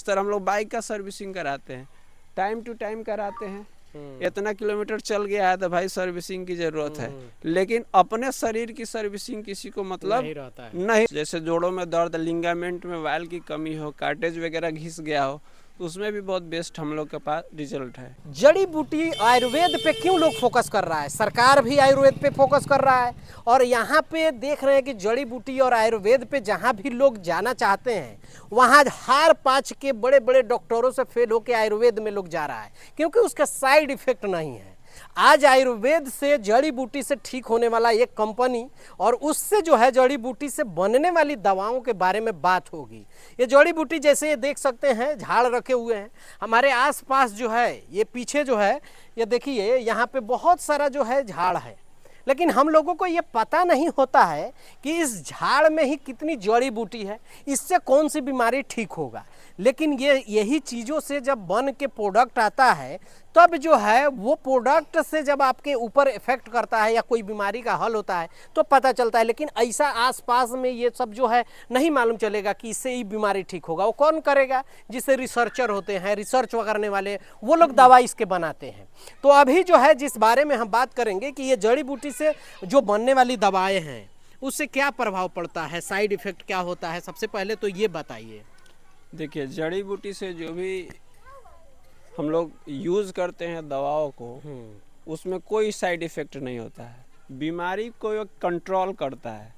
इस तरह हम लोग बाइक का सर्विसिंग कराते हैं, टाइम टू टाइम कराते हैं। इतना किलोमीटर चल गया है तो भाई सर्विसिंग की जरूरत है, लेकिन अपने शरीर की सर्विसिंग किसी को मतलब नहीं रहता है। नहीं। जैसे जोड़ों में दर्द, लिगामेंट में वायल की कमी हो, कार्टेज वगैरह घिस गया हो, तो उसमें भी बहुत बेस्ट हम लोग के पास रिजल्ट है। जड़ी बूटी आयुर्वेद पे क्यों लोग फोकस कर रहा है? सरकार भी आयुर्वेद पे फोकस कर रहा है और यहाँ पे देख रहे हैं कि जड़ी बूटी और आयुर्वेद पे जहाँ भी लोग जाना चाहते हैं वहाँ हार पाँच के बड़े बड़े डॉक्टरों से फेल होकर आयुर्वेद में लोग जा रहा है, क्योंकि उसका साइड इफेक्ट नहीं है। आज आयुर्वेद से, जड़ी बूटी से ठीक होने वाला एक कंपनी और उससे जो है जड़ी बूटी से बनने वाली दवाओं के बारे में बात होगी। ये जड़ी बूटी जैसे ये देख सकते हैं झाड़ रखे हुए हैं हमारे आसपास, जो है ये पीछे जो है ये देखिए यहाँ पे बहुत सारा जो है झाड़ है, लेकिन हम लोगों को ये पता नहीं होता है कि इस झाड़ में ही कितनी जड़ी बूटी है, इससे कौन सी बीमारी ठीक होगा। लेकिन यही चीज़ों से जब बन के प्रोडक्ट आता है तब जो है वो प्रोडक्ट से जब आपके ऊपर इफेक्ट करता है या कोई बीमारी का हल होता है तो पता चलता है। लेकिन ऐसा आसपास में ये सब जो है नहीं मालूम चलेगा कि इससे ही बीमारी ठीक होगा। वो कौन करेगा? जिससे रिसर्चर होते हैं, रिसर्च करने वाले, वो लोग दवा इसके बनाते हैं। तो अभी जो है जिस बारे में हम बात करेंगे कि ये जड़ी बूटी से जो बनने वाली दवाएँ हैं उससे क्या प्रभाव पड़ता है, साइड इफेक्ट क्या होता है, सबसे पहले तो ये बताइए। देखिए, जड़ी बूटी से जो भी हम लोग यूज़ करते हैं दवाओं को, उसमें कोई साइड इफ़ेक्ट नहीं होता है। बीमारी को कंट्रोल करता है,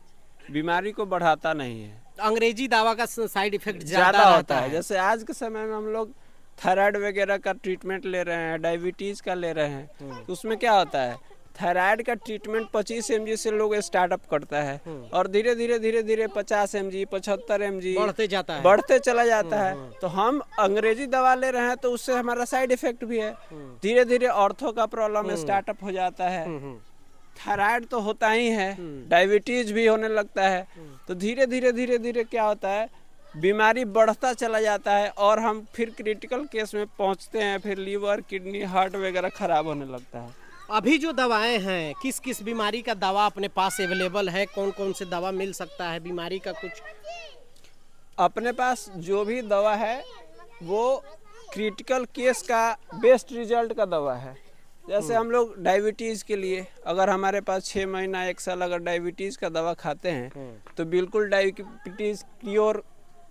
बीमारी को बढ़ाता नहीं है। अंग्रेजी दवा का साइड इफेक्ट ज़्यादा होता है। जैसे आज के समय में हम लोग थायराइड वगैरह का ट्रीटमेंट ले रहे हैं, डायबिटीज़ का ले रहे हैं, तो उसमें क्या होता है, थायराइड का ट्रीटमेंट 25 mg से लोग स्टार्टअप करता है और धीरे धीरे धीरे धीरे 50 mg, 75 mg बढ़ते चला जाता है। तो हम अंग्रेजी दवा ले रहे हैं तो उससे हमारा साइड इफेक्ट भी है। धीरे धीरे ऑर्थो का प्रॉब्लम स्टार्टअप हो जाता है, थायराइड तो होता ही है, डायबिटीज भी होने लगता है। तो धीरे धीरे धीरे धीरे क्या होता है, बीमारी बढ़ता चला जाता है और हम फिर क्रिटिकल केस में पहुंचते हैं। फिर लीवर, किडनी, हार्ट वगैरह खराब होने लगता है। अभी जो दवाएं हैं, किस किस बीमारी का दवा अपने पास अवेलेबल है? कौन कौन से दवा मिल सकता है बीमारी का? कुछ अपने पास जो भी दवा है वो क्रिटिकल केस का बेस्ट रिजल्ट का दवा है। जैसे हम लोग डायबिटीज़ के लिए अगर हमारे पास 6 महीना 1 साल अगर डायबिटीज़ का दवा खाते हैं तो बिल्कुल डायबिटीज़ क्योर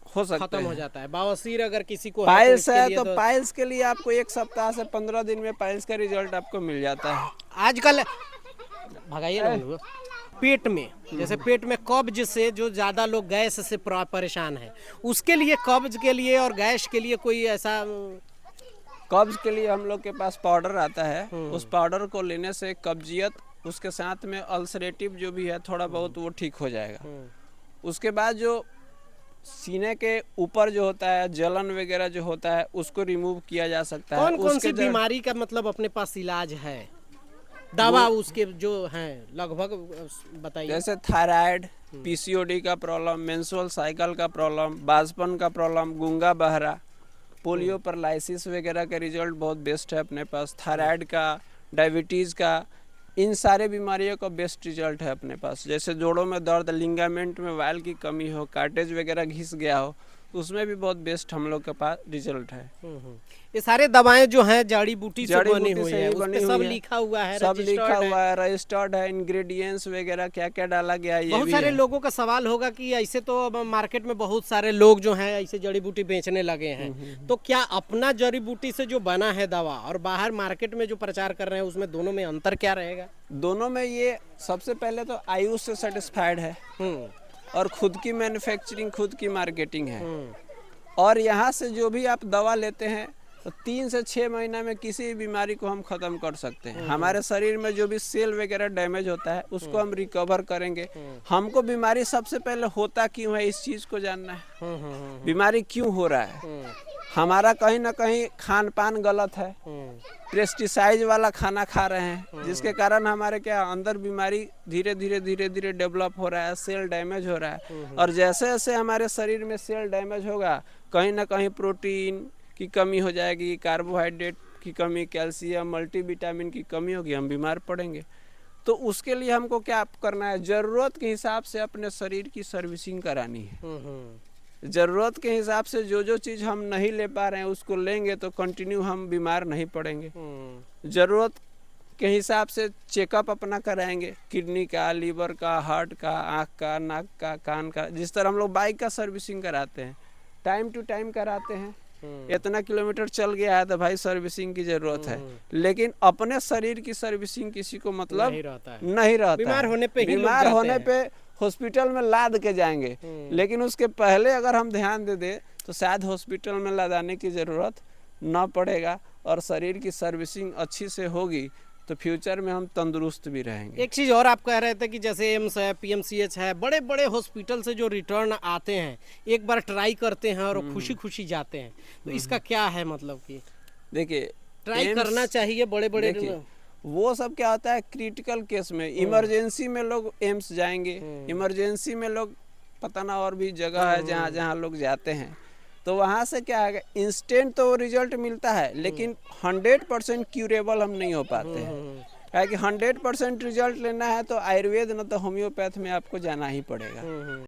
हो सकता है, खत्म हो जाता है। बवासीर अगर किसी को पाइल्स है तो पाइल्स के लिए आपको 1 सप्ताह से 15 दिन में पाइल्स का रिजल्ट आपको मिल जाता है। आजकल भगाइए ना पेट में, जैसे पेट में कब्ज से जो ज़्यादा लोग गैस से परेशान है, उसके लिए, कब्ज के लिए और गैस के लिए कोई ऐसा? कब्ज के लिए हम लोग के पास पाउडर आता है, उस पाउडर को लेने से कब्जियत, उसके साथ में अल्सरेटिव जो भी है थोड़ा बहुत वो ठीक हो जाएगा। उसके बाद जो सीने के ऊपर जो होता है जलन वगैरह जो होता है उसको रिमूव किया जा सकता है। कौन सी बीमारी का मतलब अपने पास इलाज है, दवा उसके जो हैं लगभग बताइए? जैसे थायराइड, पीसीओडी का प्रॉब्लम, मेंस्ट्रुअल साइकिल का प्रॉब्लम, बाजपन का प्रॉब्लम, गूंगा बहरा, पोलियो पैरालिसिस वगैरह का रिजल्ट बहुत बेस्ट है अपने पास। थायराइड का, डायबिटीज़ का, इन सारे बीमारियों का बेस्ट रिजल्ट है अपने पास। जैसे जोड़ों में दर्द, लिगामेंट में वायल की कमी हो, कार्टेज वगैरह घिस गया हो, तो उसमें भी बहुत बेस्ट हम लोग के पास रिजल्ट है। ये सारे दवाएं जो हैं जड़ी बूटी से बनी हुई है, उस पे सब लिखा हुआ है, सब लिखा हुआ है, रजिस्टर्ड है, इंग्रेडिएंट्स वगैरह क्या क्या डाला गया है। बहुत सारे लोगों का सवाल होगा कि ऐसे तो मार्केट में बहुत सारे लोग जो हैं ऐसे जड़ी बूटी बेचने लगे हैं, तो क्या अपना जड़ी बूटी से जो बना है दवा और बाहर मार्केट में जो प्रचार कर रहे हैं उसमें दोनों में अंतर क्या रहेगा? दोनों में ये सबसे पहले तो आयुष से सेटिस्फाइड है और खुद की मैन्युफैक्चरिंग, खुद की मार्केटिंग है। और यहाँ से जो भी आप दवा लेते हैं तो 3 से 6 महीना में किसी भी बीमारी को हम ख़त्म कर सकते हैं। हमारे शरीर में जो भी सेल वगैरह डैमेज होता है उसको हम रिकवर करेंगे। हमको बीमारी सबसे पहले होता क्यों है इस चीज़ को जानना है, बीमारी क्यों हो रहा है। हमारा कहीं ना कहीं खान पान गलत है, पेस्टिसाइड वाला खाना खा रहे हैं, जिसके कारण हमारे क्या अंदर बीमारी धीरे धीरे धीरे धीरे डेवलप हो रहा है, सेल डैमेज हो रहा है। और जैसे जैसे हमारे शरीर में सेल डैमेज होगा कहीं ना कहीं प्रोटीन की कमी हो जाएगी, कार्बोहाइड्रेट की कमी, कैल्शियम, मल्टीविटामिन की कमी होगी, हम बीमार पड़ेंगे। तो उसके लिए हमको क्या करना है, ज़रूरत के हिसाब से अपने शरीर की सर्विसिंग करानी है। ज़रूरत के हिसाब से जो जो चीज़ हम नहीं ले पा रहे हैं उसको लेंगे तो कंटिन्यू हम बीमार नहीं पड़ेंगे। ज़रूरत के हिसाब से चेकअप अपना कराएंगे, किडनी का, लीवर का, हार्ट का, आँख का, नाक का, कान का। जिस तरह हम लोग बाइक का सर्विसिंग कराते हैं, टाइम टू टाइम कराते हैं। इतना किलोमीटर चल गया है तो भाई सर्विसिंग की जरूरत है, लेकिन अपने शरीर की सर्विसिंग किसी को मतलब नहीं रहता बीमार होने पे ही लोग बीमार जाते होने हैं। पे हॉस्पिटल में लाद के जाएंगे, लेकिन उसके पहले अगर हम ध्यान दे दे तो शायद हॉस्पिटल में लादाने की ज़रूरत ना पड़ेगा और शरीर की सर्विसिंग अच्छी से होगी तो फ्यूचर में हम तंदुरुस्त भी रहेंगे। एक चीज़ और आप कह रहे थे कि जैसे एम्स है, पीएमसीएच है, बड़े बड़े हॉस्पिटल से जो रिटर्न आते हैं एक बार ट्राई करते हैं और खुशी खुशी जाते हैं, तो इसका क्या है मतलब कि देखिए ट्राई करना चाहिए बड़े बड़े। वो सब क्या होता है क्रिटिकल केस में, इमरजेंसी में लोग एम्स जाएंगे, इमरजेंसी में लोग पता ना और भी जगह है जहाँ जहाँ लोग जाते हैं, तो वहाँ से क्या है इंस्टेंट तो रिजल्ट मिलता है लेकिन 100% क्यूरेबल हम नहीं हो पाते हैं। है कि 100% रिजल्ट लेना है तो आयुर्वेद न तो होम्योपैथ में आपको जाना ही पड़ेगा।